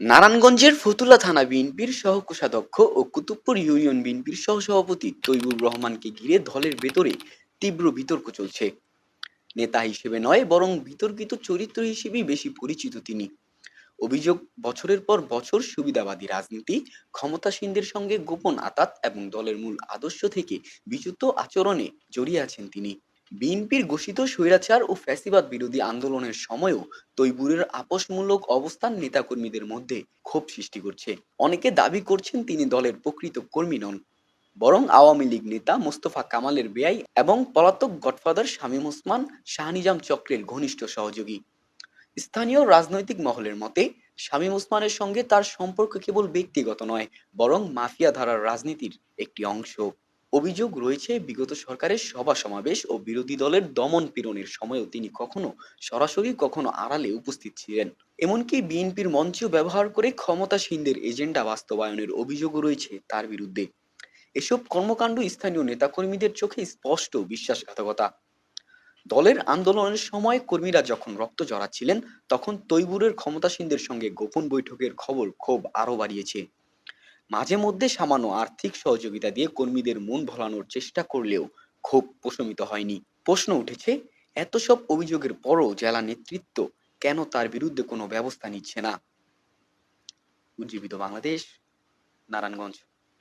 নারায়ণগঞ্জের ফতুল্লা থানা বিএনপির সহ-কোষাধ্যক্ষ ও কুতুবপুর ইউনিয়ন বিএনপির সহসভাপতি তৈবুর রহমানকে ঘিরে দলের ভেতরে তীব্র বিতর্ক চলছে। নেতা হিসেবে নয়, বরং বিতর্কিত চরিত্র হিসেবেই বেশি পরিচিত তিনি। অভিযোগ, বছরের পর বছর সুবিধাবাদী রাজনীতি, ক্ষমতাসীনদের সঙ্গে গোপন আঁতাত এবং দলের মূল আদর্শ থেকে বিচ্যুত আচরণে জড়িয়ে আছেন তিনি। বিএনপির ঘোষিত স্বৈরাচার ও ফ্যাসিবাদ বিরোধী আন্দোলনের সময়ও তৈবুরের আপোষমূলক অবস্থান নেতাকর্মীদের মধ্যে ক্ষোভ সৃষ্টি করছে। অনেকে দাবি করছেন তিনি দলের প্রকৃত কর্মী নন, বরং আওয়ামী লীগ নেতা মোস্তফা কামালের বেয়াই এবং পলাতক গডফাদার শামীম ওসমান শাহনিজাম চক্রের ঘনিষ্ঠ সহযোগী। স্থানীয় রাজনৈতিক মহলের মতে, শামীম ওসমানের সঙ্গে তার সম্পর্ক কেবল ব্যক্তিগত নয়, বরং মাফিয়া ধারার রাজনীতির একটি অংশ। অভিযোগ রয়েছে, বিগত সরকারের সভা সমাবেশ ও বিরোধী দলের দমন পীড়নের সময়ও তিনি কখনো সরাসরি কখনো আড়ালে উপস্থিত ছিলেন। এমনকি বিএনপির মঞ্চ ব্যবহার করে ক্ষমতাসীনদের এজেন্ডা বাস্তবায়নের অভিযোগও রয়েছে তার বিরুদ্ধে। এসব কর্মকাণ্ড স্থানীয় নেতাকর্মীদের চোখে স্পষ্ট বিশ্বাসঘাতকতা। দলের আন্দোলনের সময় কর্মীরা যখন রক্ত ঝরাচ্ছিলেন, তখন তৈবুরের ক্ষমতাসীনদের সঙ্গে গোপন বৈঠকের খবর ক্ষোভ আরো বাড়িয়েছে। মাঝে মধ্যে সামান্য আর্থিক সহযোগিতা দিয়ে কর্মীদের মন ভোলানোর চেষ্টা করলেও ক্ষোভ প্রশমিত হয়নি। প্রশ্ন উঠেছে, এত সব অভিযোগের পরও জেলা নেতৃত্ব কেন তার বিরুদ্ধে কোনো ব্যবস্থা নিচ্ছে না? উজ্জীবিত বাংলাদেশ, নারায়ণগঞ্জ।